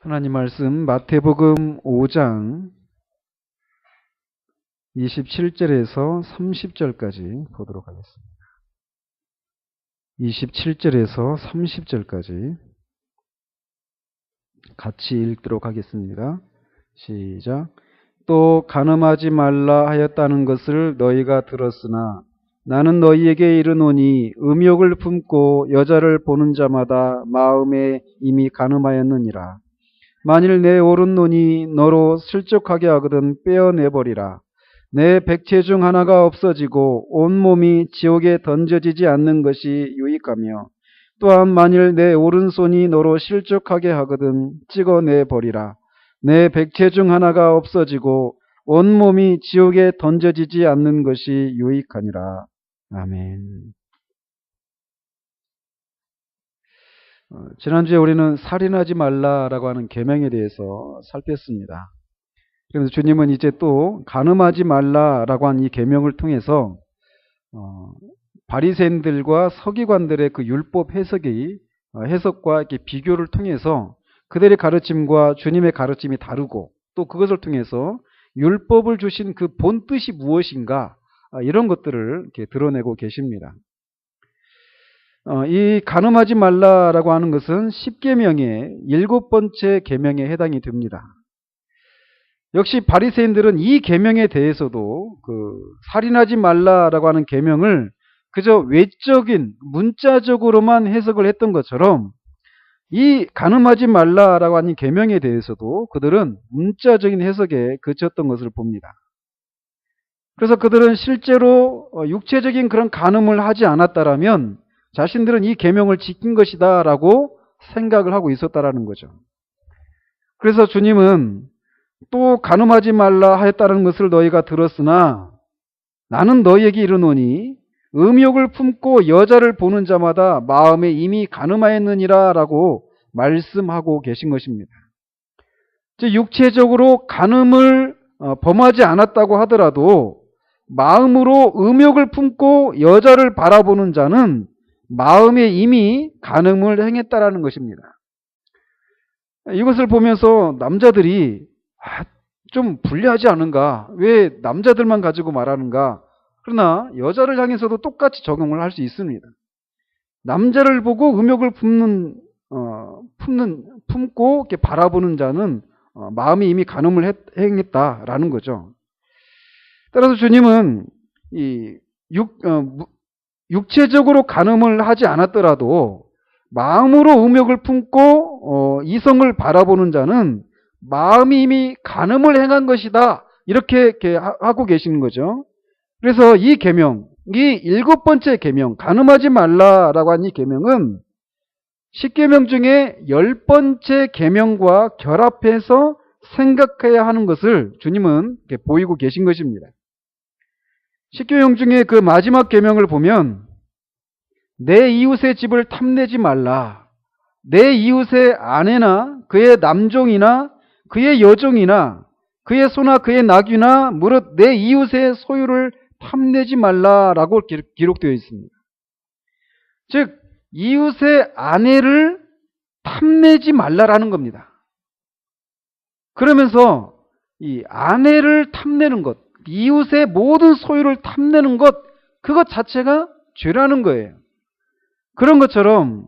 하나님 말씀 마태복음 5장 27절에서 30절까지 보도록 하겠습니다. 27절에서 30절까지 같이 읽도록 하겠습니다. 시작. 또 간음하지 말라 하였다는 것을 너희가 들었으나 나는 너희에게 이르노니 음욕을 품고 여자를 보는 자마다 마음에 이미 간음하였느니라. 만일 내 오른눈이 너로 실족하게 하거든 빼어내버리라. 내 백체 중 하나가 없어지고 온몸이 지옥에 던져지지 않는 것이 유익하며 또한 만일 내 오른손이 너로 실족하게 하거든 찍어내버리라. 내 백체 중 하나가 없어지고 온몸이 지옥에 던져지지 않는 것이 유익하니라. 아멘. 지난주에 우리는 살인하지 말라라고 하는 계명에 대해서 살폈습니다. 그래서 주님은 이제 또 간음하지 말라라고 한 이 계명을 통해서 바리새인들과 서기관들의 그 율법 해석과 이렇게 비교를 통해서 그들의 가르침과 주님의 가르침이 다르고 또 그것을 통해서 율법을 주신 그 본 뜻이 무엇인가 이런 것들을 이렇게 드러내고 계십니다. 이 간음하지 말라라고 하는 것은 10계명의 7번째 계명에 해당이 됩니다. 역시 바리새인들은 이 계명에 대해서도 그 살인하지 말라라고 하는 계명을 그저 외적인 문자적으로만 해석을 했던 것처럼 이 간음하지 말라라고 하는 계명에 대해서도 그들은 문자적인 해석에 그쳤던 것을 봅니다. 그래서 그들은 실제로 육체적인 그런 간음을 하지 않았다라면 자신들은 이 계명을 지킨 것이다라고 생각을 하고 있었다라는 거죠. 그래서 주님은 또 간음하지 말라 하였다는 것을 너희가 들었으나 나는 너희에게 이르노니 음욕을 품고 여자를 보는 자마다 마음에 이미 간음하였느니라 라고 말씀하고 계신 것입니다. 즉 육체적으로 간음을 범하지 않았다고 하더라도 마음으로 음욕을 품고 여자를 바라보는 자는 마음에 이미 간음을 행했다라는 것입니다. 이것을 보면서 남자들이 좀 불리하지 않은가? 왜 남자들만 가지고 말하는가? 그러나 여자를 향해서도 똑같이 적용을 할 수 있습니다. 남자를 보고 음욕을 품고 이렇게 바라보는 자는 마음이 이미 간음을 행했다라는 거죠. 따라서 주님은 이 육체적으로 간음을 하지 않았더라도 마음으로 음욕을 품고 이성을 바라보는 자는 마음이 이미 간음을 행한 것이다. 이렇게 하고 계시는 거죠. 그래서 이 계명, 이 7번째 계명, 간음하지 말라라고 한 이 계명은 10계명 중에 10번째 계명과 결합해서 생각해야 하는 것을 주님은 보이고 계신 것입니다. 10계명 중에 그 마지막 계명을 보면 내 이웃의 집을 탐내지 말라. 내 이웃의 아내나 그의 남종이나 그의 여종이나 그의 소나 그의 나귀나 무릇 내 이웃의 소유를 탐내지 말라라고 기록되어 있습니다. 즉 이웃의 아내를 탐내지 말라라는 겁니다. 그러면서 이 아내를 탐내는 것, 이웃의 모든 소유를 탐내는 것, 그것 자체가 죄라는 거예요. 그런 것처럼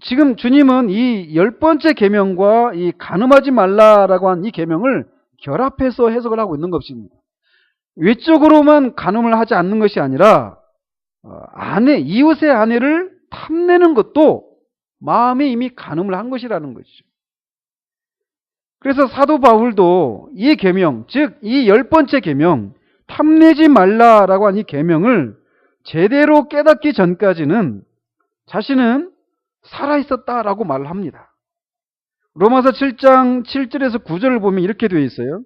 지금 주님은 이 10번째 계명과 이 간음하지 말라라고 한 이 계명을 결합해서 해석을 하고 있는 것입니다. 외적으로만 간음을 하지 않는 것이 아니라 이웃의 아내를 탐내는 것도 마음에 이미 간음을 한 것이라는 것이죠. 그래서 사도 바울도 이 계명, 즉 이 10번째 계명, 탐내지 말라라고 한 이 계명을 제대로 깨닫기 전까지는 자신은 살아있었다라고 말을 합니다. 로마서 7장 7절에서 9절을 보면 이렇게 되어 있어요.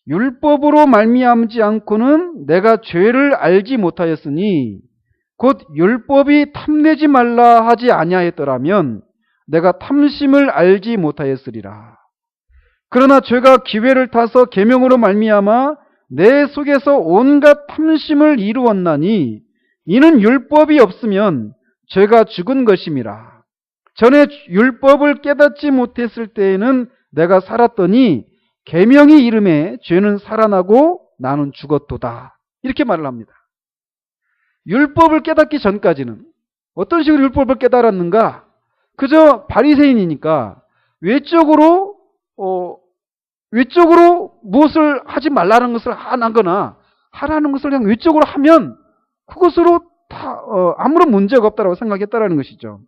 율법으로 말미암지 않고는 내가 죄를 알지 못하였으니 곧 율법이 탐내지 말라 하지 아니하였더라면 내가 탐심을 알지 못하였으리라. 그러나 죄가 기회를 타서 계명으로 말미암아 내 속에서 온갖 탐심을 이루었나니 이는 율법이 없으면 죄가 죽은 것임이라. 전에 율법을 깨닫지 못했을 때에는 내가 살았더니 계명의 이름에 죄는 살아나고 나는 죽었도다. 이렇게 말을 합니다. 율법을 깨닫기 전까지는 어떤 식으로 율법을 깨달았는가? 그저 바리새인이니까 외적으로 무엇을 하지 말라는 것을 안 하거나 하라는 것을 그냥 외적으로 하면 그것으로 다 아무런 문제가 없다고 생각했다라는 것이죠.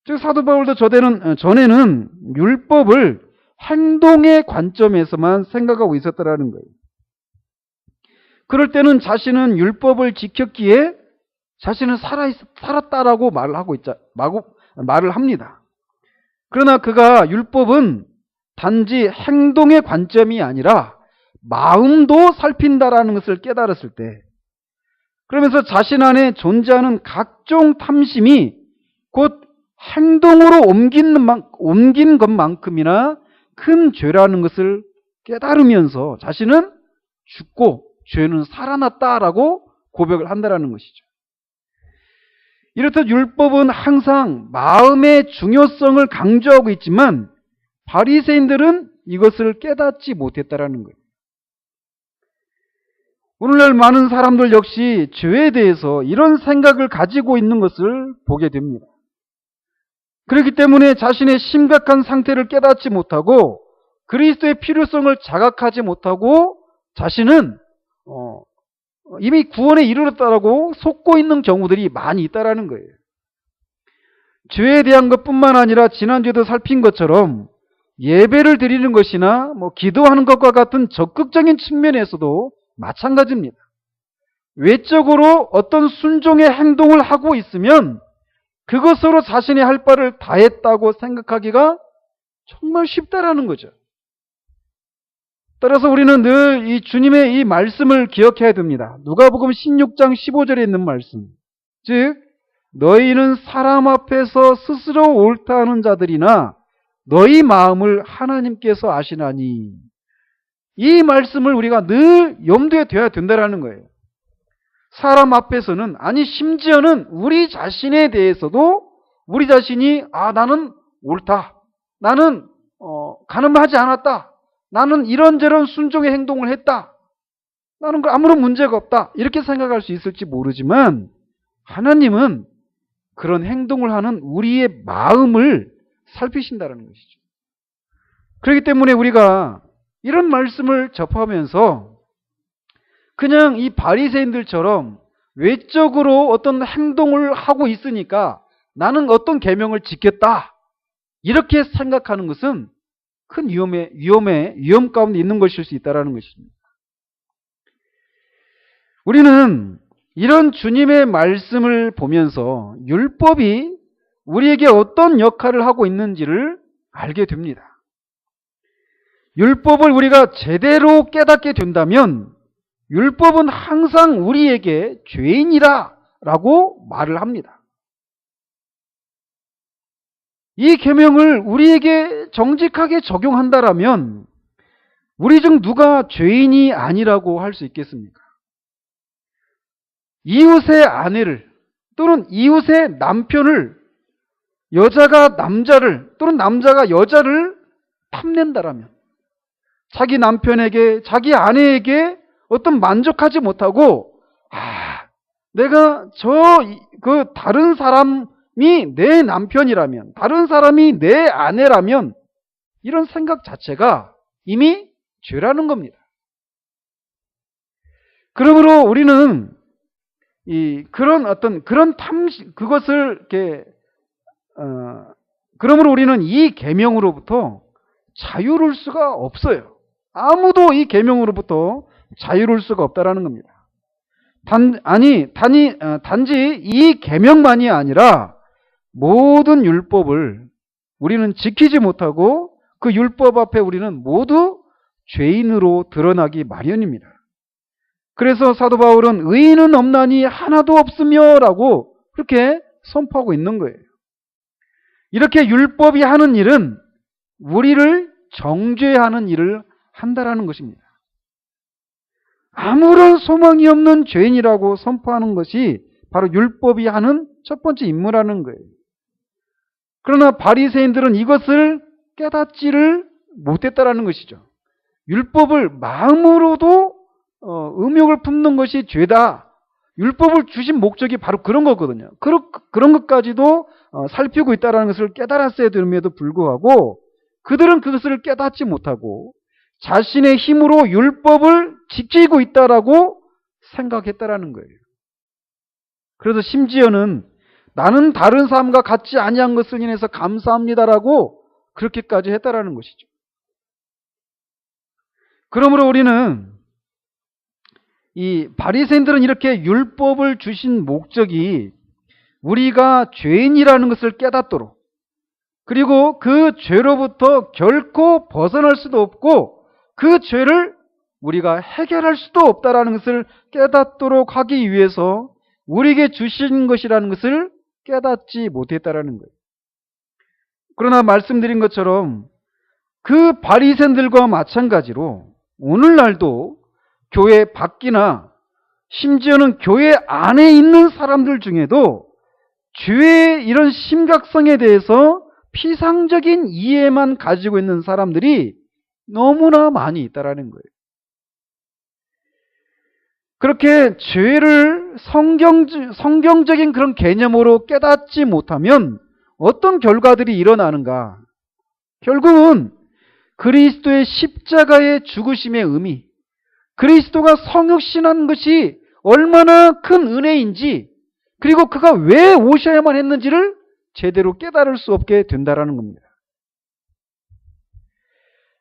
즉 사도 바울도 전에는 율법을 행동의 관점에서만 생각하고 있었다라는 거예요. 그럴 때는 자신은 율법을 지켰기에 자신은 살았다라고 말을 합니다. 그러나 그가 율법은 단지 행동의 관점이 아니라 마음도 살핀다라는 것을 깨달았을 때, 그러면서 자신 안에 존재하는 각종 탐심이 곧 행동으로 옮긴 것만큼이나 큰 죄라는 것을 깨달으면서 자신은 죽고 죄는 살아났다라고 고백을 한다라는 것이죠. 이렇듯 율법은 항상 마음의 중요성을 강조하고 있지만 바리새인들은 이것을 깨닫지 못했다라는 거예요. 오늘날 많은 사람들 역시 죄에 대해서 이런 생각을 가지고 있는 것을 보게 됩니다. 그렇기 때문에 자신의 심각한 상태를 깨닫지 못하고 그리스도의 필요성을 자각하지 못하고 자신은 이미 구원에 이르렀다라고 속고 있는 경우들이 많이 있다라는 거예요. 죄에 대한 것뿐만 아니라 지난주에도 살핀 것처럼 예배를 드리는 것이나 기도하는 것과 같은 적극적인 측면에서도 마찬가지입니다. 외적으로 어떤 순종의 행동을 하고 있으면 그것으로 자신이 할 바를 다했다고 생각하기가 정말 쉽다라는 거죠. 따라서 우리는 늘 이 주님의 이 말씀을 기억해야 됩니다. 누가복음 16장 15절에 있는 말씀. 즉 너희는 사람 앞에서 스스로 옳다 하는 자들이나 너희 마음을 하나님께서 아시나니. 이 말씀을 우리가 늘 염두에 둬야 된다라는 거예요. 사람 앞에서는, 아니 심지어는 우리 자신에 대해서도 우리 자신이 나는 옳다, 나는 간음하지 않았다, 나는 이런저런 순종의 행동을 했다, 나는 아무런 문제가 없다, 이렇게 생각할 수 있을지 모르지만 하나님은 그런 행동을 하는 우리의 마음을 살피신다는 것이죠. 그렇기 때문에 우리가 이런 말씀을 접하면서 그냥 이 바리새인들처럼 외적으로 어떤 행동을 하고 있으니까 나는 어떤 계명을 지켰다, 이렇게 생각하는 것은 큰 위험 가운데 있는 것일 수 있다는 것입니다. 우리는 이런 주님의 말씀을 보면서 율법이 우리에게 어떤 역할을 하고 있는지를 알게 됩니다. 율법을 우리가 제대로 깨닫게 된다면 율법은 항상 우리에게 죄인이라고 말을 합니다. 이 계명을 우리에게 정직하게 적용한다라면 우리 중 누가 죄인이 아니라고 할 수 있겠습니까? 이웃의 아내를 또는 이웃의 남편을, 여자가 남자를 또는 남자가 여자를 탐낸다라면, 자기 남편에게, 자기 아내에게 어떤 만족하지 못하고 내가 다른 사람이 내 남편이라면, 다른 사람이 내 아내라면, 이런 생각 자체가 이미 죄라는 겁니다. 그러므로 우리는 그런 탐심, 그러므로 우리는 이 계명으로부터 자유로울 수가 없어요. 아무도 이 계명으로부터 자유로울 수가 없다라는 겁니다. 단지 이 계명만이 아니라 모든 율법을 우리는 지키지 못하고 그 율법 앞에 우리는 모두 죄인으로 드러나기 마련입니다. 그래서 사도 바울은 의인은 없나니 하나도 없으며 라고 그렇게 선포하고 있는 거예요. 이렇게 율법이 하는 일은 우리를 정죄하는 일을 한다라는 것입니다. 아무런 소망이 없는 죄인이라고 선포하는 것이 바로 율법이 하는 첫 번째 임무라는 거예요. 그러나 바리새인들은 이것을 깨닫지를 못했다라는 것이죠. 율법을 마음으로도 음욕을 품는 것이 죄다. 율법을 주신 목적이 바로 그런 거거든요. 그런 것까지도 살피고 있다는 것을 깨달았어야 됨에도 불구하고 그들은 그것을 깨닫지 못하고 자신의 힘으로 율법을 지키고 있다라고 생각했다라는 거예요. 그래서 심지어는 나는 다른 사람과 같지 아니한 것을 인해서 감사합니다라고 그렇게까지 했다라는 것이죠. 그러므로 우리는 이 바리새인들은 이렇게 율법을 주신 목적이 우리가 죄인이라는 것을 깨닫도록, 그리고 그 죄로부터 결코 벗어날 수도 없고 그 죄를 우리가 해결할 수도 없다라는 것을 깨닫도록 하기 위해서 우리에게 주신 것이라는 것을 깨닫지 못했다라는 거예요. 그러나 말씀드린 것처럼 그 바리새인들과 마찬가지로 오늘날도 교회 밖이나 심지어는 교회 안에 있는 사람들 중에도 죄의 이런 심각성에 대해서 피상적인 이해만 가지고 있는 사람들이 너무나 많이 있다라는 거예요. 그렇게 죄를 성경적인 그런 개념으로 깨닫지 못하면 어떤 결과들이 일어나는가? 결국은 그리스도의 십자가의 죽으심의 의미, 그리스도가 성육신한 것이 얼마나 큰 은혜인지, 그리고 그가 왜 오셔야만 했는지를 제대로 깨달을 수 없게 된다라는 겁니다.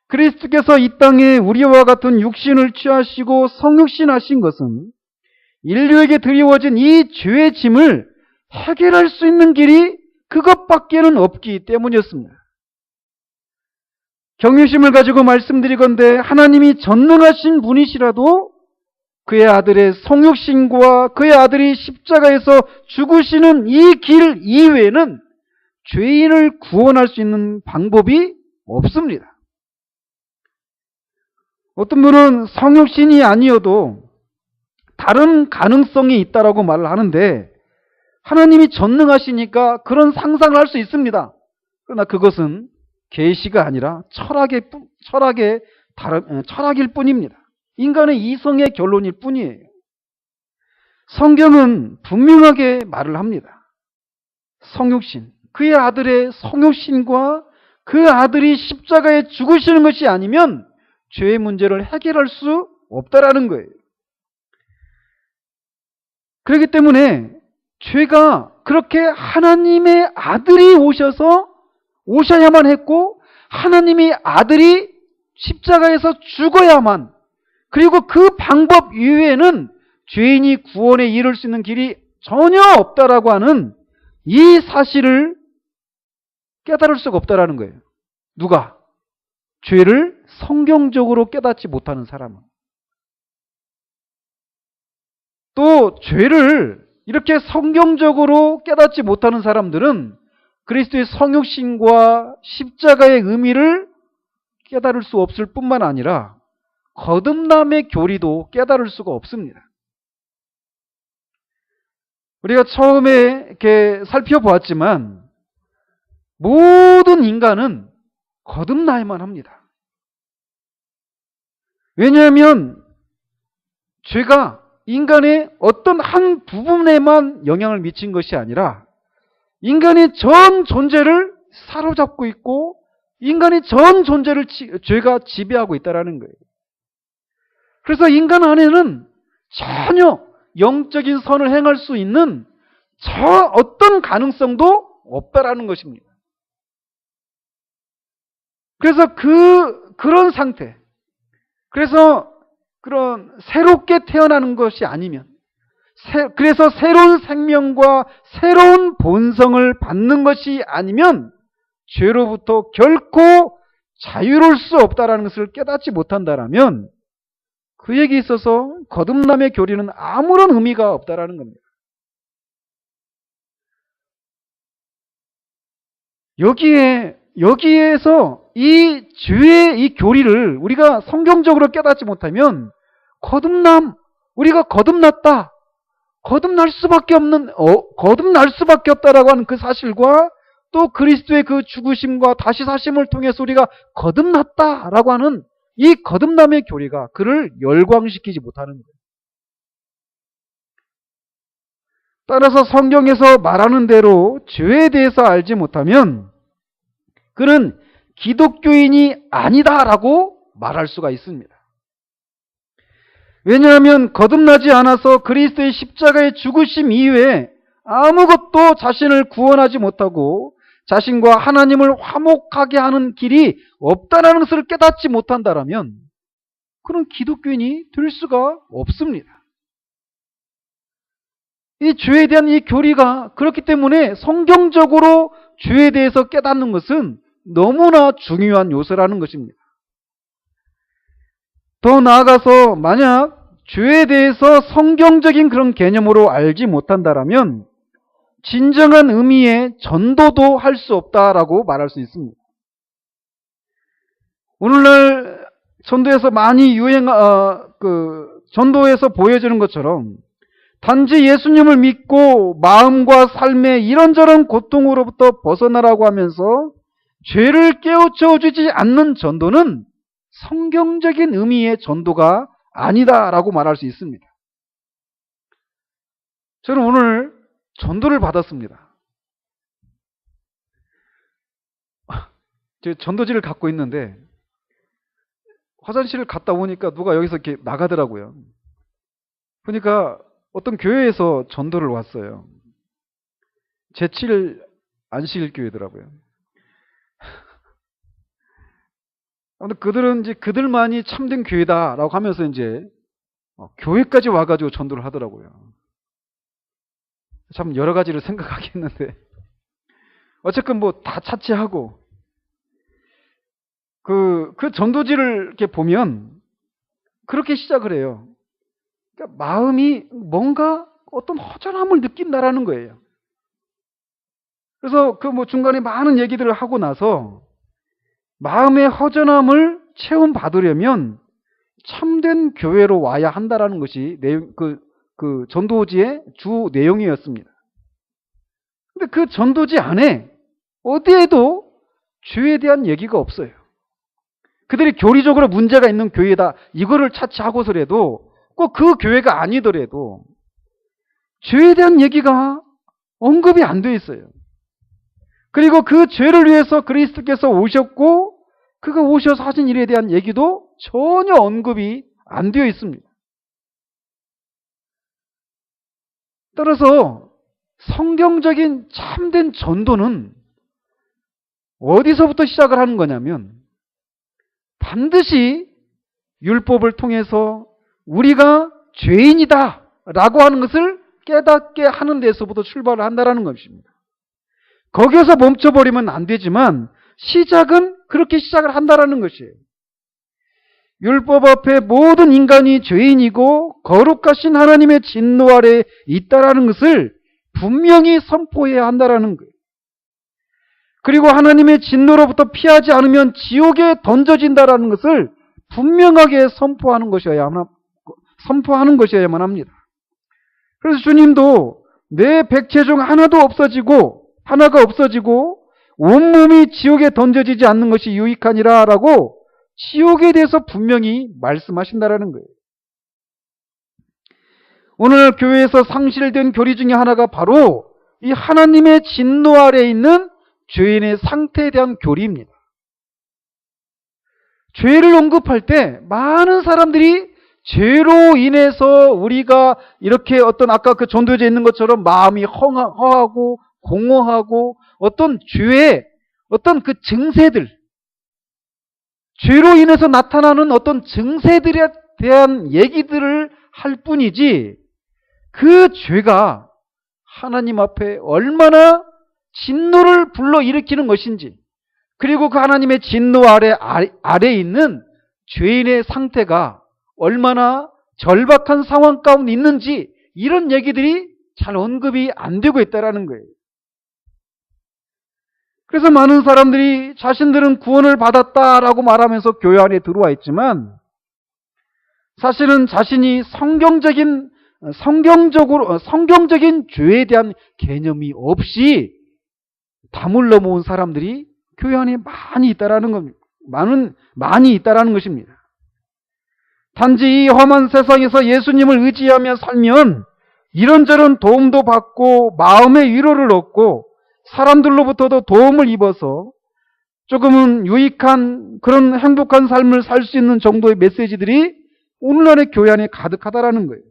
그리스도께서 이 땅에 우리와 같은 육신을 취하시고 성육신하신 것은 인류에게 드리워진 이 죄의 짐을 해결할 수 있는 길이 그것밖에는 없기 때문이었습니다. 경외심을 가지고 말씀드리건대 하나님이 전능하신 분이시라도 그의 아들의 성육신과 그의 아들이 십자가에서 죽으시는 이 길 이외에는 죄인을 구원할 수 있는 방법이 없습니다. 어떤 분은 성육신이 아니어도 다른 가능성이 있다라고 말을 하는데 하나님이 전능하시니까 그런 상상을 할 수 있습니다. 그러나 그것은 계시가 아니라 철학일 뿐입니다. 인간의 이성의 결론일 뿐이에요. 성경은 분명하게 말을 합니다. 성육신, 그의 아들의 성육신과 그 아들이 십자가에 죽으시는 것이 아니면 죄의 문제를 해결할 수 없다라는 거예요. 그렇기 때문에 죄가 그렇게 하나님의 아들이 오셔야만 했고 하나님의 아들이 십자가에서 죽어야만, 그리고 그 방법 이외에는 죄인이 구원에 이를 수 있는 길이 전혀 없다라고 하는 이 사실을 깨달을 수가 없다라는 거예요. 누가? 죄를 성경적으로 깨닫지 못하는 사람은. 또 죄를 이렇게 성경적으로 깨닫지 못하는 사람들은 그리스도의 성육신과 십자가의 의미를 깨달을 수 없을 뿐만 아니라 거듭남의 교리도 깨달을 수가 없습니다. 우리가 처음에 이렇게 살펴보았지만 모든 인간은 거듭나야만 합니다. 왜냐하면 죄가 인간의 어떤 한 부분에만 영향을 미친 것이 아니라 인간의 전 존재를 사로잡고 있고 인간의 전 존재를 죄가 지배하고 있다는 거예요. 그래서 인간 안에는 전혀 영적인 선을 행할 수 있는 저 어떤 가능성도 없다라는 것입니다. 그래서 그런 상태, 그래서 그런 새롭게 태어나는 것이 아니면, 그래서 새로운 생명과 새로운 본성을 받는 것이 아니면 죄로부터 결코 자유로울 수 없다는 것을 깨닫지 못한다면 그에게 있어서 거듭남의 교리는 아무런 의미가 없다는 겁니다. 여기에서 이 죄의 이 교리를 우리가 성경적으로 깨닫지 못하면 우리가 거듭났다, 거듭날 수밖에 없다라고 하는 그 사실과 또 그리스도의 그 죽으심과 다시 사심을 통해서 우리가 거듭났다라고 하는 이 거듭남의 교리가 그를 열광시키지 못하는 거예요. 따라서 성경에서 말하는 대로 죄에 대해서 알지 못하면 그는 기독교인이 아니다라고 말할 수가 있습니다. 왜냐하면 거듭나지 않아서 그리스도의 십자가의 죽으심 이외에 아무것도 자신을 구원하지 못하고 자신과 하나님을 화목하게 하는 길이 없다는 것을 깨닫지 못한다면 그는 기독교인이 될 수가 없습니다. 이 죄에 대한 이 교리가 그렇기 때문에 성경적으로 죄에 대해서 깨닫는 것은 너무나 중요한 요소라는 것입니다. 더 나아가서 만약 죄에 대해서 성경적인 그런 개념으로 알지 못한다면 진정한 의미의 전도도 할 수 없다라고 말할 수 있습니다. 오늘날 전도에서 많이 전도에서 보여주는 것처럼 단지 예수님을 믿고 마음과 삶의 이런저런 고통으로부터 벗어나라고 하면서 죄를 깨우쳐 주지 않는 전도는 성경적인 의미의 전도가 아니다라고 말할 수 있습니다. 저는 오늘 전도를 받았습니다. 제 전도지를 갖고 있는데 화장실을 갔다 오니까 누가 여기서 이렇게 나가더라고요. 그러니까 어떤 교회에서 전도를 왔어요. 제7 안식일교회더라고요. 아무튼 그들은 이제 그들만이 참된 교회다라고 하면서 이제 교회까지 와가지고 전도를 하더라고요. 참 여러 가지를 생각하게 했는데 어쨌건 뭐 다 차치하고 그 전도지를 이렇게 보면 그렇게 시작을 해요. 그러니까 마음이 뭔가 어떤 허전함을 느낀다라는 거예요. 그래서 그 뭐 중간에 많은 얘기들을 하고 나서 마음의 허전함을 체험받으려면 참된 교회로 와야 한다라는 것이 그 전도지의 주 내용이었습니다. 근데 그 전도지 안에 어디에도 죄에 대한 얘기가 없어요. 그들이 교리적으로 문제가 있는 교회다 이거를 차치하고서라도 꼭 그 교회가 아니더라도 죄에 대한 얘기가 언급이 안 돼 있어요. 그리고 그 죄를 위해서 그리스도께서 오셨고 그가 오셔서 하신 일에 대한 얘기도 전혀 언급이 안 되어 있습니다. 따라서 성경적인 참된 전도는 어디서부터 시작을 하는 거냐면 반드시 율법을 통해서 우리가 죄인이다 라고 하는 것을 깨닫게 하는 데서부터 출발을 한다는 것입니다. 거기에서 멈춰버리면 안 되지만 시작은 그렇게 시작을 한다는 것이에요. 율법 앞에 모든 인간이 죄인이고 거룩하신 하나님의 진노 아래 있다라는 것을 분명히 선포해야 한다는 거예요. 그리고 하나님의 진노로부터 피하지 않으면 지옥에 던져진다라는 것을 분명하게 선포하는 것이어야만 합니다. 그래서 주님도 내 백체 중 하나가 없어지고 온몸이 지옥에 던져지지 않는 것이 유익하니라 라고 지옥에 대해서 분명히 말씀하신다라는 거예요. 오늘 교회에서 상실된 교리 중에 하나가 바로 이 하나님의 진노 아래에 있는 죄인의 상태에 대한 교리입니다. 죄를 언급할 때 많은 사람들이 죄로 인해서 우리가 이렇게 어떤 아까 그 전도지에 있는 것처럼 마음이 허하고 공허하고 어떤 죄의 어떤 그 증세들, 죄로 인해서 나타나는 어떤 증세들에 대한 얘기들을 할 뿐이지 그 죄가 하나님 앞에 얼마나 진노를 불러일으키는 것인지 그리고 그 하나님의 진노 아래에 있는 죄인의 상태가 얼마나 절박한 상황 가운데 있는지 이런 얘기들이 잘 언급이 안 되고 있다는 거예요. 그래서 많은 사람들이 자신들은 구원을 받았다라고 말하면서 교회 안에 들어와 있지만 사실은 자신이 성경적인 죄에 대한 개념이 없이 담을 넘어온 사람들이 교회 안에 많이 있다라는 겁니다. 많이 있다라는 것입니다. 단지 이 험한 세상에서 예수님을 의지하며 살면 이런저런 도움도 받고 마음의 위로를 얻고 사람들로부터도 도움을 입어서 조금은 유익한 그런 행복한 삶을 살 수 있는 정도의 메시지들이 오늘날의 교회 안에 가득하다라는 거예요.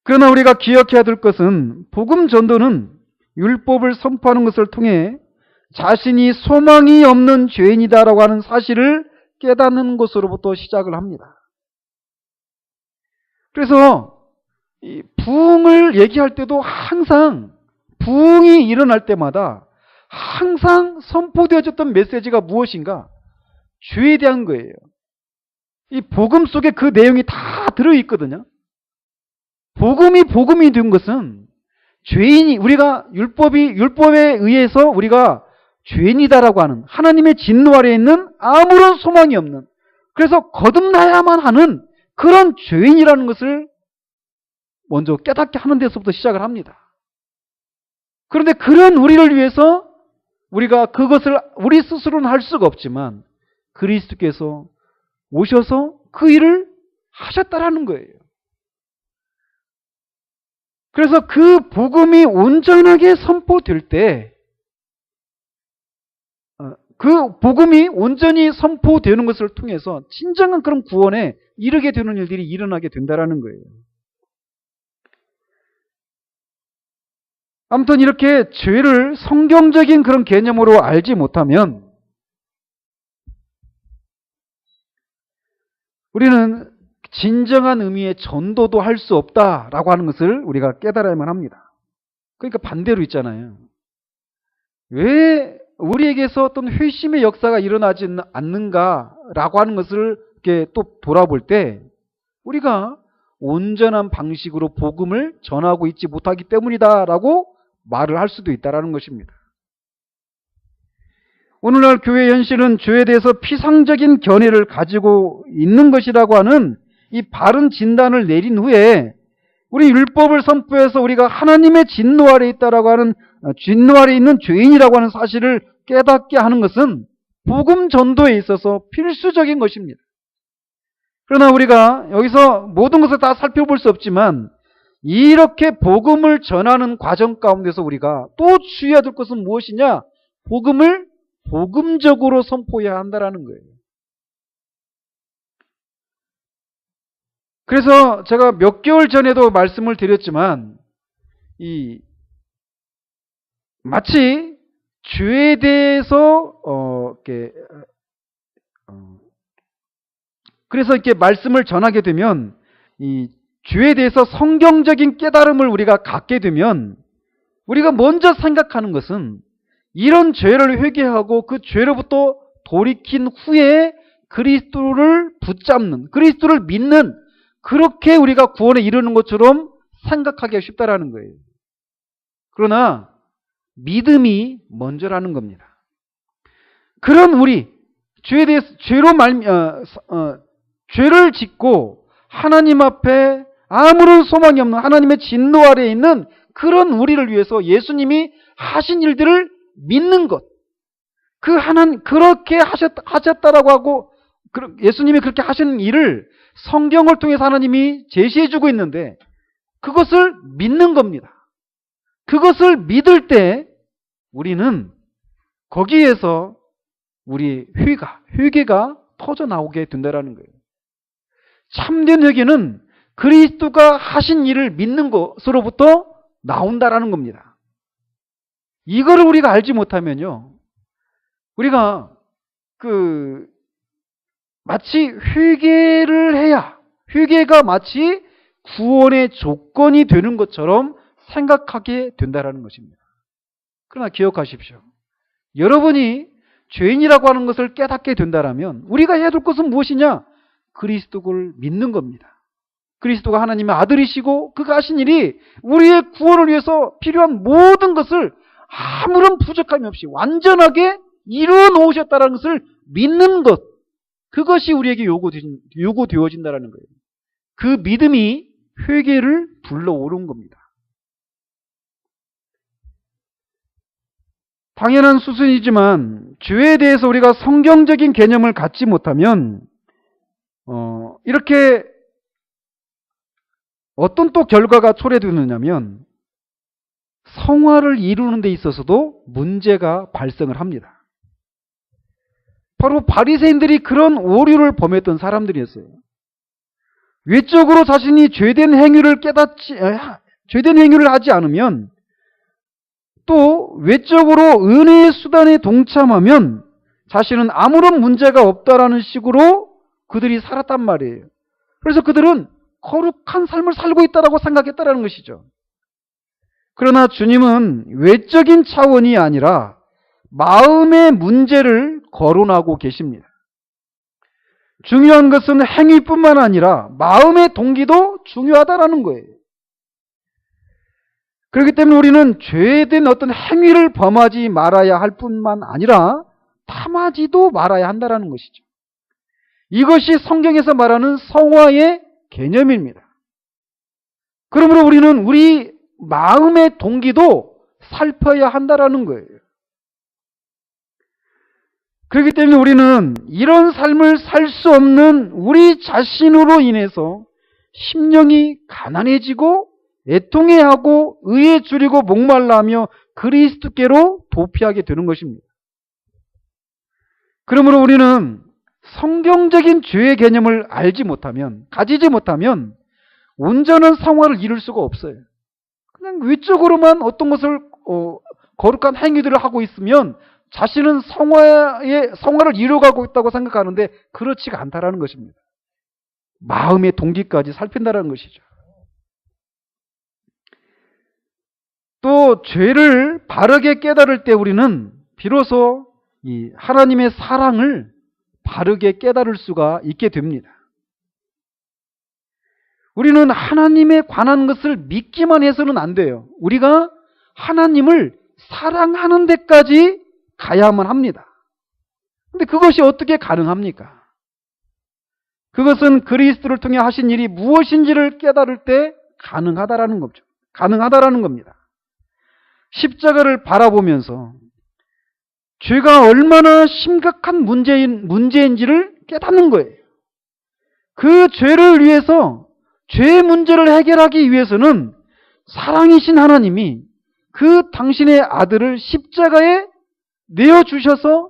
그러나 우리가 기억해야 될 것은 복음 전도는 율법을 선포하는 것을 통해 자신이 소망이 없는 죄인이다라고 하는 사실을 깨닫는 것으로부터 시작을 합니다. 그래서 이 부흥을 얘기할 때도 항상 부흥이 일어날 때마다 항상 선포되어졌던 메시지가 무엇인가? 죄에 대한 거예요. 이 복음 속에 그 내용이 다 들어있거든요. 복음이 된 것은 죄인이, 우리가 율법에 의해서 우리가 죄인이다라고 하는 하나님의 진노 아래에 있는 아무런 소망이 없는, 그래서 거듭나야만 하는 그런 죄인이라는 것을 먼저 깨닫게 하는 데서부터 시작을 합니다. 그런데 그런 우리를 위해서 우리가 그것을 우리 스스로는 할 수가 없지만 그리스도께서 오셔서 그 일을 하셨다라는 거예요. 그래서 그 복음이 온전하게 선포될 때, 그 복음이 온전히 선포되는 것을 통해서 진정한 그런 구원에 이르게 되는 일들이 일어나게 된다라는 거예요. 아무튼 이렇게 죄를 성경적인 그런 개념으로 알지 못하면 우리는 진정한 의미의 전도도 할 수 없다라고 하는 것을 우리가 깨달아야만 합니다. 그러니까 반대로 있잖아요. 왜 우리에게서 어떤 회심의 역사가 일어나지 않는가라고 하는 것을 이렇게 또 돌아볼 때 우리가 온전한 방식으로 복음을 전하고 있지 못하기 때문이다라고 말을 할 수도 있다라는 것입니다. 오늘날 교회 현실은 죄에 대해서 피상적인 견해를 가지고 있는 것이라고 하는 이 바른 진단을 내린 후에 우리 율법을 선포해서 우리가 하나님의 진노 아래 있다라고 하는, 진노 아래 있는 죄인이라고 하는 사실을 깨닫게 하는 것은 복음 전도에 있어서 필수적인 것입니다. 그러나 우리가 여기서 모든 것을 다 살펴볼 수 없지만 이렇게 복음을 전하는 과정 가운데서 우리가 또 주의해야 될 것은 무엇이냐? 복음을 복음적으로 선포해야 한다는 거예요. 그래서 제가 몇 개월 전에도 말씀을 드렸지만 마치 죄에 대해서 그래서 이렇게 말씀을 전하게 되면 이 죄에 대해서 성경적인 깨달음을 우리가 갖게 되면 우리가 먼저 생각하는 것은 이런 죄를 회개하고 그 죄로부터 돌이킨 후에 그리스도를 붙잡는, 그리스도를 믿는, 그렇게 우리가 구원에 이르는 것처럼 생각하기가 쉽다라는 거예요. 그러나 믿음이 먼저라는 겁니다. 그런 우리 죄에 대해서 죄를 짓고 하나님 앞에 아무런 소망이 없는 하나님의 진노 아래에 있는 그런 우리를 위해서 예수님이 하신 일들을 믿는 것, 그렇게 하셨다라고 하고 예수님이 그렇게 하신 일을 성경을 통해서 하나님이 제시해주고 있는데 그것을 믿는 겁니다. 그것을 믿을 때 우리는 거기에서 우리 회개가 터져나오게 된다는 거예요. 참된 회개는 그리스도가 하신 일을 믿는 것으로부터 나온다라는 겁니다. 이거를 우리가 알지 못하면요, 우리가 마치 회개가 마치 구원의 조건이 되는 것처럼 생각하게 된다는 것입니다. 그러나 기억하십시오. 여러분이 죄인이라고 하는 것을 깨닫게 된다면 우리가 해야 될 것은 무엇이냐? 그리스도를 믿는 겁니다. 그리스도가 하나님의 아들이시고 그가 하신 일이 우리의 구원을 위해서 필요한 모든 것을 아무런 부족함이 없이 완전하게 이루어 놓으셨다는 것을 믿는 것, 그것이 우리에게 요구되어진다는 거예요. 그 믿음이 회개를 불러오는 겁니다. 당연한 수순이지만 죄에 대해서 우리가 성경적인 개념을 갖지 못하면 이렇게 어떤 또 결과가 초래되느냐면 성화를 이루는 데 있어서도 문제가 발생을 합니다. 바로 바리새인들이 그런 오류를 범했던 사람들이었어요. 외적으로 자신이 죄된 행위를 하지 않으면 또 외적으로 은혜의 수단에 동참하면 자신은 아무런 문제가 없다라는 식으로 그들이 살았단 말이에요. 그래서 그들은 거룩한 삶을 살고 있다고 생각했다라는 것이죠. 그러나 주님은 외적인 차원이 아니라 마음의 문제를 거론하고 계십니다. 중요한 것은 행위뿐만 아니라 마음의 동기도 중요하다라는 거예요. 그렇기 때문에 우리는 죄된 어떤 행위를 범하지 말아야 할 뿐만 아니라 탐하지도 말아야 한다는 것이죠. 이것이 성경에서 말하는 성화의 개념입니다. 그러므로 우리는 우리 마음의 동기도 살펴야 한다는 거예요. 그렇기 때문에 우리는 이런 삶을 살 수 없는 우리 자신으로 인해서 심령이 가난해지고 애통해하고 의에 줄이고 목말라하며 그리스도께로 도피하게 되는 것입니다. 그러므로 우리는 성경적인 죄의 개념을 가지지 못하면 온전한 성화를 이룰 수가 없어요. 그냥 외적으로만 어떤 것을 거룩한 행위들을 하고 있으면 자신은 성화를 이루어가고 있다고 생각하는데 그렇지가 않다라는 것입니다. 마음의 동기까지 살핀다는 것이죠. 또 죄를 바르게 깨달을 때 우리는 비로소 이 하나님의 사랑을 바르게 깨달을 수가 있게 됩니다. 우리는 하나님에 관한 것을 믿기만 해서는 안 돼요. 우리가 하나님을 사랑하는 데까지 가야만 합니다. 근데 그것이 어떻게 가능합니까? 그것은 그리스도를 통해 하신 일이 무엇인지를 깨달을 때 가능하다라는 거죠. 가능하다라는 겁니다. 십자가를 바라보면서 죄가 얼마나 심각한 문제인지를 깨닫는 거예요. 그 죄를 위해서 죄의 문제를 해결하기 위해서는 사랑이신 하나님이 그 당신의 아들을 십자가에 내어주셔서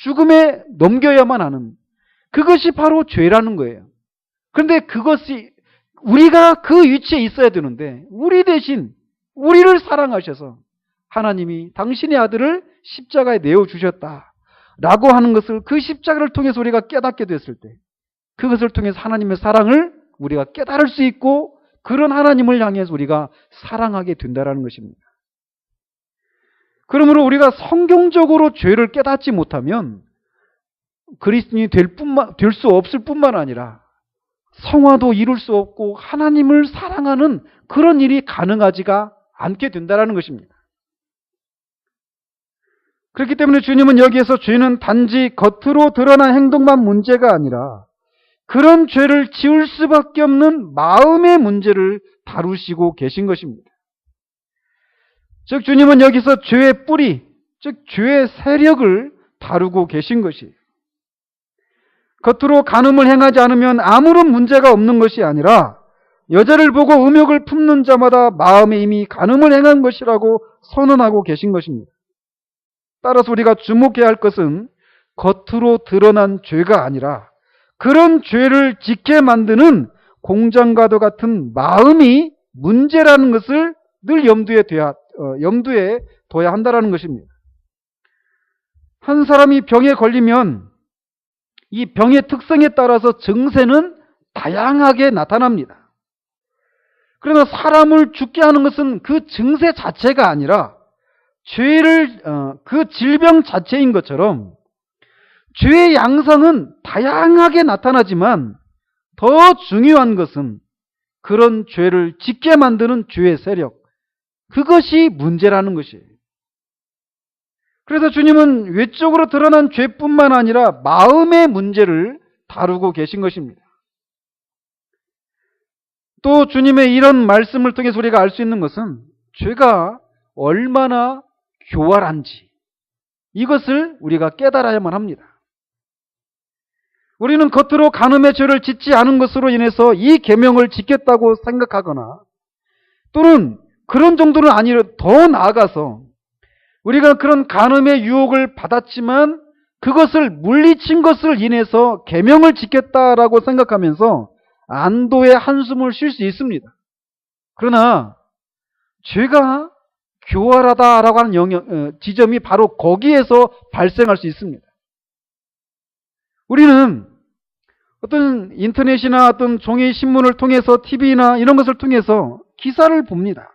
죽음에 넘겨야만 하는 그것이 바로 죄라는 거예요. 그런데 그것이 우리가 그 위치에 있어야 되는데 우리 대신 우리를 사랑하셔서 하나님이 당신의 아들을 십자가에 내어주셨다라고 하는 것을 그 십자가를 통해서 우리가 깨닫게 됐을 때 그것을 통해서 하나님의 사랑을 우리가 깨달을 수 있고 그런 하나님을 향해서 우리가 사랑하게 된다는 것입니다. 그러므로 우리가 성경적으로 죄를 깨닫지 못하면 그리스도인이 될 수 없을 뿐만 아니라 성화도 이룰 수 없고 하나님을 사랑하는 그런 일이 가능하지가 않게 된다는 것입니다. 그렇기 때문에 주님은 여기에서 죄는 단지 겉으로 드러난 행동만 문제가 아니라 그런 죄를 지을 수밖에 없는 마음의 문제를 다루시고 계신 것입니다. 즉 주님은 여기서 죄의 뿌리, 즉 죄의 세력을 다루고 계신 것이에요. 겉으로 간음을 행하지 않으면 아무런 문제가 없는 것이 아니라 여자를 보고 음욕을 품는 자마다 마음에 이미 간음을 행한 것이라고 선언하고 계신 것입니다. 따라서 우리가 주목해야 할 것은 겉으로 드러난 죄가 아니라 그런 죄를 짓게 만드는 공장과도 같은 마음이 문제라는 것을 늘 염두에 둬야 한다는 것입니다. 한 사람이 병에 걸리면 이 병의 특성에 따라서 증세는 다양하게 나타납니다. 그러나 사람을 죽게 하는 것은 그 증세 자체가 아니라 그 질병 자체인 것처럼 죄의 양상은 다양하게 나타나지만 더 중요한 것은 그런 죄를 짓게 만드는 죄의 세력, 그것이 문제라는 것이에요. 그래서 주님은 외적으로 드러난 죄뿐만 아니라 마음의 문제를 다루고 계신 것입니다. 또 주님의 이런 말씀을 통해서 우리가 알 수 있는 것은 죄가 얼마나 교활한지, 이것을 우리가 깨달아야만 합니다. 우리는 겉으로 간음의 죄를 짓지 않은 것으로 인해서 이 계명을 지켰다고 생각하거나, 또는 그런 정도는 아니라 더 나아가서 우리가 그런 간음의 유혹을 받았지만 그것을 물리친 것을 인해서 계명을 지켰다라고 생각하면서 안도의 한숨을 쉴 수 있습니다. 그러나 죄가 교활하다라고 하는 지점이 바로 거기에서 발생할 수 있습니다. 우리는 어떤 인터넷이나 어떤 종이 신문을 통해서 TV나 이런 것을 통해서 기사를 봅니다.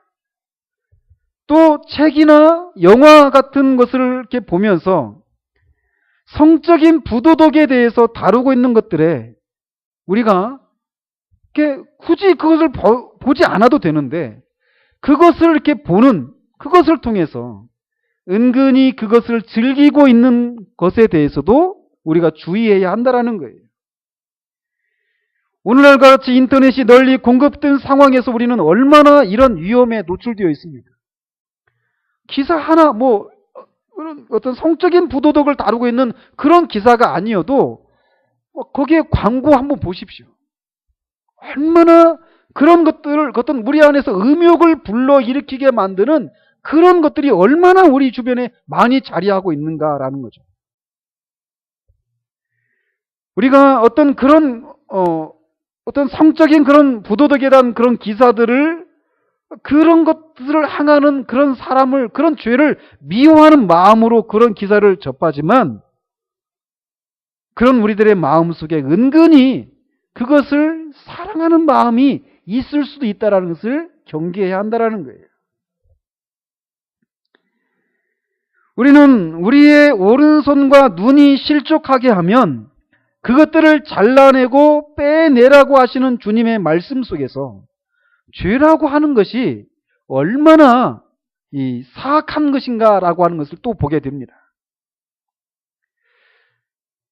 또 책이나 영화 같은 것을 이렇게 보면서 성적인 부도덕에 대해서 다루고 있는 것들에 우리가 이렇게 굳이 그것을 보지 않아도 되는데, 그것을 이렇게 보는 그것을 통해서 은근히 그것을 즐기고 있는 것에 대해서도 우리가 주의해야 한다라는 거예요. 오늘날과 같이 인터넷이 널리 공급된 상황에서 우리는 얼마나 이런 위험에 노출되어 있습니까? 기사 하나, 어떤 성적인 부도덕을 다루고 있는 그런 기사가 아니어도 거기에 광고 한번 보십시오. 얼마나 그런 것들을 어떤 우리 안에서 음욕을 불러일으키게 만드는 그런 것들이 얼마나 우리 주변에 많이 자리하고 있는가라는 거죠. 우리가 어떤 그런 어떤 성적인 그런 부도덕에 대한 그런 기사들을, 그런 것들을 향하는 그런 사람을, 그런 죄를 미워하는 마음으로 그런 기사를 접하지만, 그런 우리들의 마음 속에 은근히 그것을 사랑하는 마음이 있을 수도 있다는 것을 경계해야 한다는 거예요. 우리는 우리의 오른손과 눈이 실족하게 하면 그것들을 잘라내고 빼내라고 하시는 주님의 말씀 속에서 죄라고 하는 것이 얼마나 사악한 것인가라고 하는 것을 또 보게 됩니다.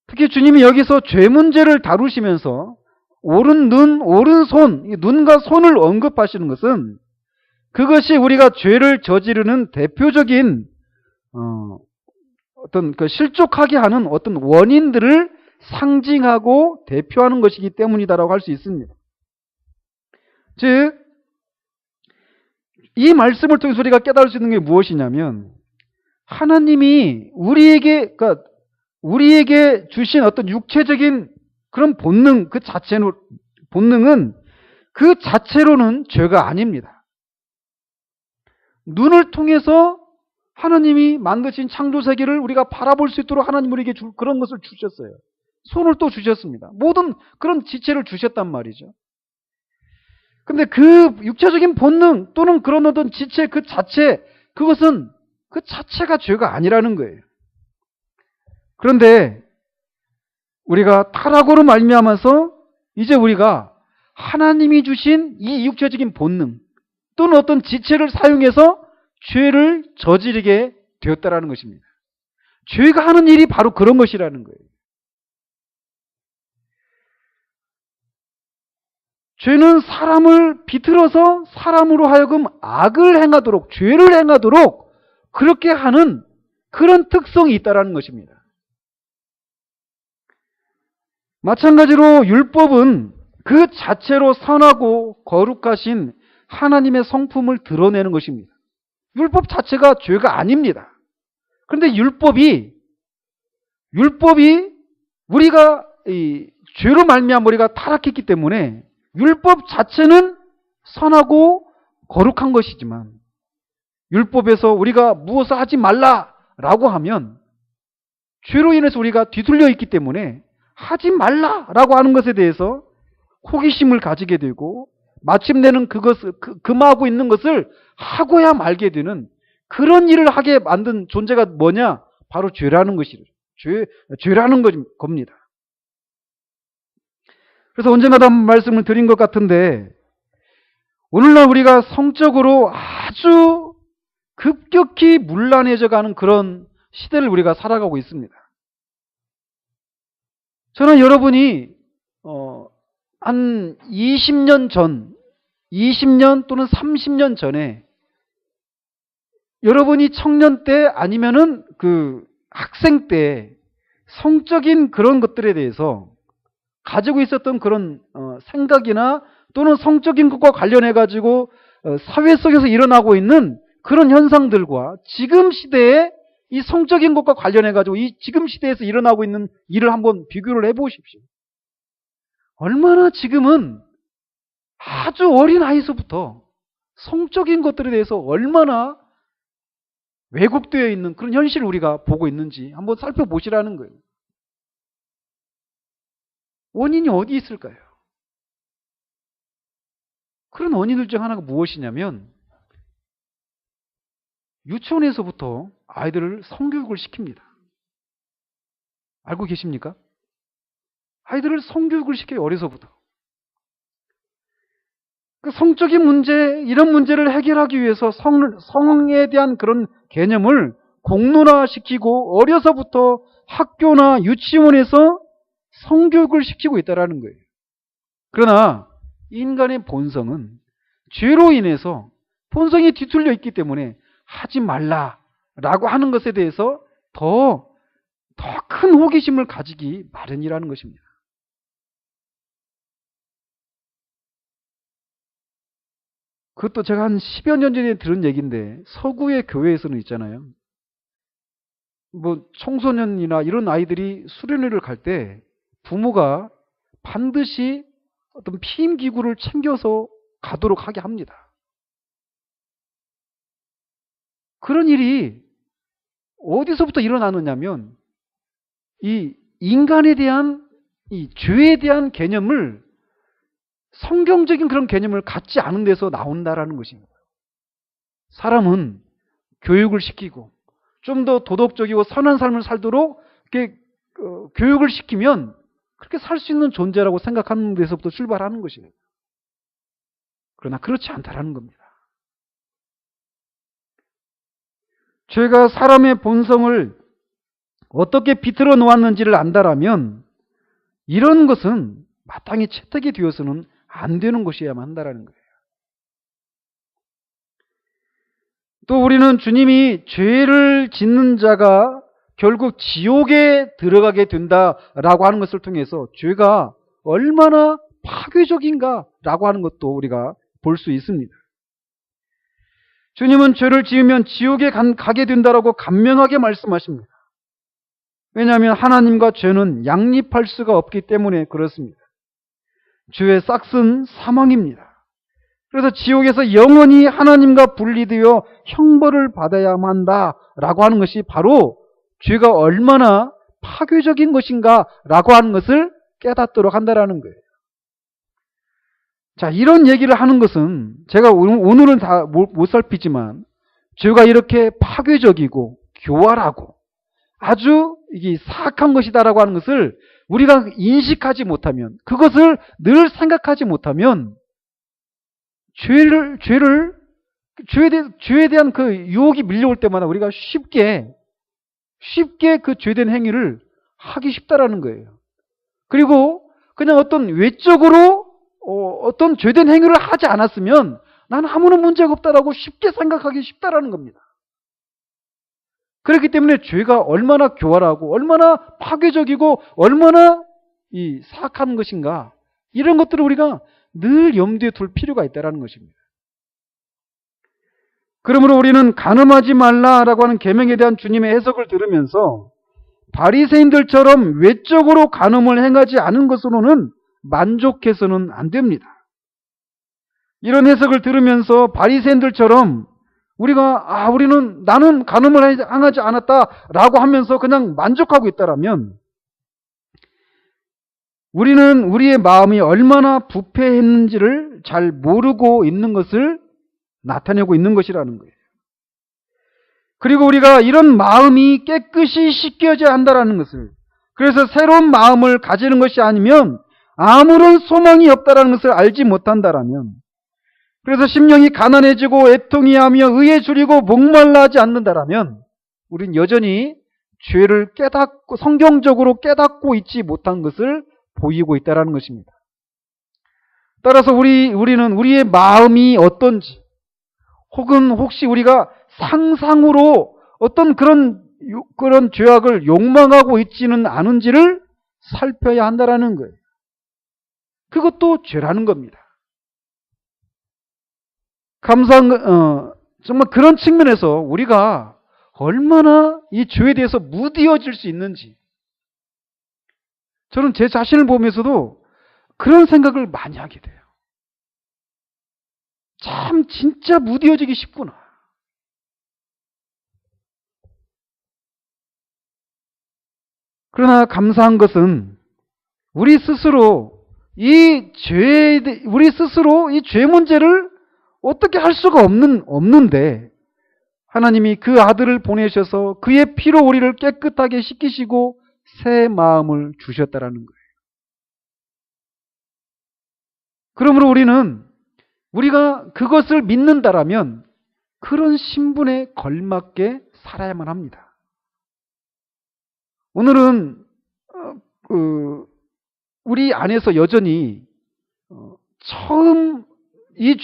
특히 주님이 여기서 죄 문제를 다루시면서 오른 눈, 오른손, 눈과 손을 언급하시는 것은 그것이 우리가 죄를 저지르는 대표적인 어떤 그 실족하게 하는 어떤 원인들을 상징하고 대표하는 것이기 때문이다라고 할 수 있습니다. 즉, 이 말씀을 통해서 우리가 깨달을 수 있는 게 무엇이냐면, 하나님이 우리에게 주신 어떤 육체적인 그런 본능, 본능은 그 자체로는 죄가 아닙니다. 눈을 통해서 하나님이 만드신 창조세계를 우리가 바라볼 수 있도록 하나님 우리에게 그런 것을 주셨어요. 손을 또 주셨습니다. 모든 그런 지체를 주셨단 말이죠. 근데 그 육체적인 본능 또는 그런 어떤 지체 그 자체가 죄가 아니라는 거예요. 그런데 우리가 타락으로 말미암아서 이제 우리가 하나님이 주신 이 육체적인 본능 또는 어떤 지체를 사용해서 죄를 저지르게 되었다라는 것입니다. 죄가 하는 일이 바로 그런 것이라는 거예요. 죄는 사람을 비틀어서 사람으로 하여금 악을 행하도록, 죄를 행하도록 그렇게 하는 그런 특성이 있다는 것입니다. 마찬가지로 율법은 그 자체로 선하고 거룩하신 하나님의 성품을 드러내는 것입니다. 율법 자체가 죄가 아닙니다. 그런데 율법이 우리가 죄로 말미암아 우리가 타락했기 때문에 율법 자체는 선하고 거룩한 것이지만, 율법에서 우리가 무엇을 하지 말라라고 하면 죄로 인해서 우리가 뒤틀려 있기 때문에 하지 말라라고 하는 것에 대해서 호기심을 가지게 되고, 마침내는 그것을 금하고 있는 것을 하고야 말게 되는 그런 일을 하게 만든 존재가 뭐냐? 바로 죄라는 것이죠. 죄라는 겁니다. 그래서 언젠가도 한번 말씀을 드린 것 같은데, 오늘날 우리가 성적으로 아주 급격히 문란해져 가는 그런 시대를 우리가 살아가고 있습니다. 저는 여러분이 한 20년 또는 30년 전에 여러분이 청년 때 아니면은 학생 때 성적인 그런 것들에 대해서 가지고 있었던 그런 생각이나 또는 성적인 것과 관련해 가지고 사회 속에서 일어나고 있는 그런 현상들과 지금 시대에 이 성적인 것과 관련해 가지고 이 지금 시대에서 일어나고 있는 일을 한번 비교를 해 보십시오. 얼마나 지금은 아주 어린 아이서부터 성적인 것들에 대해서 얼마나 왜곡되어 있는 그런 현실을 우리가 보고 있는지 한번 살펴보시라는 거예요. 원인이 어디 있을까요? 그런 원인들 중 하나가 무엇이냐면 유치원에서부터 아이들을 성교육을 시킵니다. 알고 계십니까? 아이들을 성교육을 시켜요, 어려서부터. 그 성적인 문제, 이런 문제를 해결하기 위해서 성에 대한 그런 개념을 공론화시키고 어려서부터 학교나 유치원에서 성교육을 시키고 있다는 거예요. 그러나 인간의 본성은 죄로 인해서 본성이 뒤틀려 있기 때문에 하지 말라라고 하는 것에 대해서 더 큰 호기심을 가지기 마련이라는 것입니다. 그것도 제가 한 10여 년 전에 들은 얘기인데 서구의 교회에서는 있잖아요. 뭐 청소년이나 이런 아이들이 수련회를 갈 때 부모가 반드시 어떤 피임기구를 챙겨서 가도록 하게 합니다. 그런 일이 어디서부터 일어나느냐면 이 인간에 대한 이 죄에 대한 개념을 성경적인 그런 개념을 갖지 않은 데서 나온다라는 것입니다. 사람은 교육을 시키고 좀 더 도덕적이고 선한 삶을 살도록 이렇게 교육을 시키면 그렇게 살 수 있는 존재라고 생각하는 데서부터 출발하는 것이에요. 그러나 그렇지 않다라는 겁니다. 죄가 사람의 본성을 어떻게 비틀어 놓았는지를 안다라면 이런 것은 마땅히 채택이 되어서는 안 되는 것이어야만 한다라는 거예요. 또 우리는 주님이 죄를 짓는 자가 결국 지옥에 들어가게 된다라고 하는 것을 통해서 죄가 얼마나 파괴적인가라고 하는 것도 우리가 볼 수 있습니다. 주님은 죄를 지으면 지옥에 가게 된다라고 간명하게 말씀하십니다. 왜냐하면 하나님과 죄는 양립할 수가 없기 때문에 그렇습니다. 죄의 싹은 사망입니다. 그래서 지옥에서 영원히 하나님과 분리되어 형벌을 받아야만 한다라고 하는 것이 바로 죄가 얼마나 파괴적인 것인가라고 하는 것을 깨닫도록 한다라는 거예요. 자, 이런 얘기를 하는 것은 제가 오늘은 다 못 살피지만 죄가 이렇게 파괴적이고 교활하고 아주 이게 사악한 것이다라고 하는 것을 우리가 인식하지 못하면, 그것을 늘 생각하지 못하면 죄에 대한 그 유혹이 밀려올 때마다 우리가 쉽게 그 죄된 행위를 하기 쉽다라는 거예요. 그리고 그냥 어떤 외적으로 어떤 죄된 행위를 하지 않았으면 나는 아무런 문제가 없다라고 쉽게 생각하기 쉽다라는 겁니다. 그렇기 때문에 죄가 얼마나 교활하고 얼마나 파괴적이고 얼마나 이 사악한 것인가, 이런 것들을 우리가 늘 염두에 둘 필요가 있다는 것입니다. 그러므로 우리는 간음하지 말라라고 하는 계명에 대한 주님의 해석을 들으면서 바리새인들처럼 외적으로 간음을 행하지 않은 것으로는 만족해서는 안 됩니다. 이런 해석을 들으면서 바리새인들처럼 우리가 나는 간음을 행하지 않았다라고 하면서 그냥 만족하고 있다라면 우리는 우리의 마음이 얼마나 부패했는지를 잘 모르고 있는 것을 나타내고 있는 것이라는 거예요. 그리고 우리가 이런 마음이 깨끗이 씻겨져야 한다는 것을, 그래서 새로운 마음을 가지는 것이 아니면 아무런 소망이 없다는 것을 알지 못한다라면, 그래서 심령이 가난해지고 애통이하며 의에 줄이고 목말라 하지 않는다라면 우린 여전히 죄를 깨닫고 성경적으로 깨닫고 있지 못한 것을 보이고 있다는 것입니다. 따라서 우리는 우리의 마음이 어떤지, 혹은 혹시 우리가 상상으로 어떤 그런 그런 죄악을 욕망하고 있지는 않은지를 살펴야 한다라는 거예요. 그것도 죄라는 겁니다. 정말 그런 측면에서 우리가 얼마나 이 죄에 대해서 무디어질 수 있는지, 저는 제 자신을 보면서도 그런 생각을 많이 하게 돼요. 참 진짜 무디어지기 쉽구나. 그러나 감사한 것은 우리 스스로 이 죄 문제를 어떻게 할 수가 없는데 하나님이 그 아들을 보내셔서 그의 피로 우리를 깨끗하게 씻기시고 새 마음을 주셨다라는 거예요. 그러므로 우리가 그것을 믿는다라면 그런 신분에 걸맞게 살아야만 합니다. 오늘은 우리 안에서 여전히 처음 이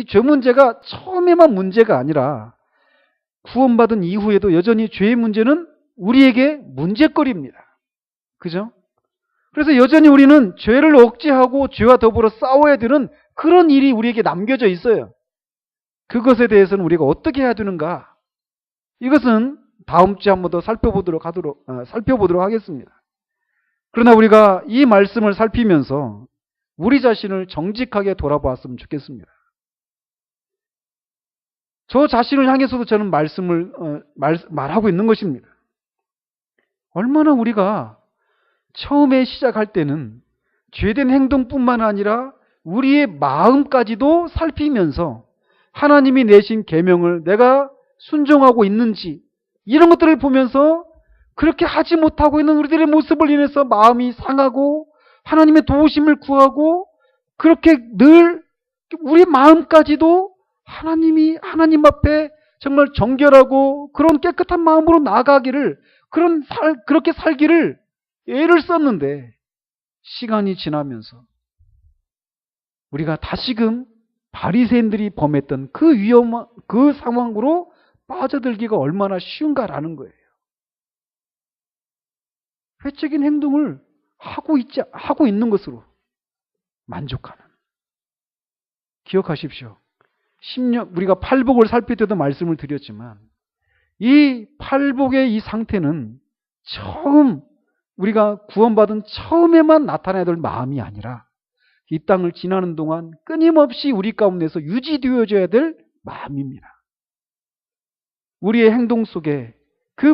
죄 문제가 처음에만 문제가 아니라 구원받은 이후에도 여전히 죄의 문제는 우리에게 문제거리입니다. 그죠? 그래서 여전히 우리는 죄를 억제하고 죄와 더불어 싸워야 되는 그런 일이 우리에게 남겨져 있어요. 그것에 대해서는 우리가 어떻게 해야 되는가? 이것은 다음 주에 한 번 더 살펴보도록 하겠습니다. 그러나 우리가 이 말씀을 살피면서 우리 자신을 정직하게 돌아보았으면 좋겠습니다. 저 자신을 향해서도 저는 말하고 있는 것입니다. 얼마나 우리가 처음에 시작할 때는 죄된 행동뿐만 아니라 우리의 마음까지도 살피면서 하나님이 내신 계명을 내가 순종하고 있는지 이런 것들을 보면서 그렇게 하지 못하고 있는 우리들의 모습을 인해서 마음이 상하고 하나님의 도우심을 구하고 그렇게 늘 우리 마음까지도 하나님 앞에 정말 정결하고 그런 깨끗한 마음으로 나아가기를 그렇게 살기를 애를 썼는데 시간이 지나면서 우리가 다시금 바리새인들이 범했던 그 상황으로 빠져들기가 얼마나 쉬운가라는 거예요. 회적인 행동을 하고 있는 것으로 만족하는. 기억하십시오. 우리가 팔복을 살필 때도 말씀을 드렸지만 이 팔복의 이 상태는 우리가 구원받은 처음에만 나타나야 될 마음이 아니라 이 땅을 지나는 동안 끊임없이 우리 가운데서 유지되어져야 될 마음입니다. 우리의 행동 속에 그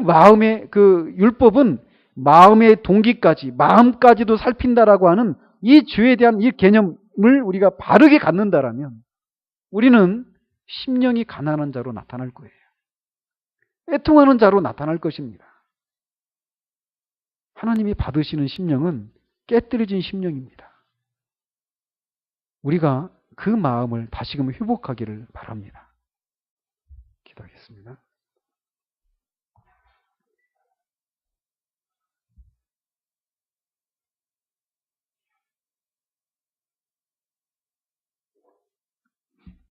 율법은 마음의 동기까지, 마음까지도 살핀다라고 하는 이 죄에 대한 이 개념을 우리가 바르게 갖는다라면 우리는 심령이 가난한 자로 나타날 거예요. 애통하는 자로 나타날 것입니다. 하나님이 받으시는 심령은 깨뜨려진 심령입니다. 우리가 그 마음을 다시금 회복하기를 바랍니다. 기도하겠습니다.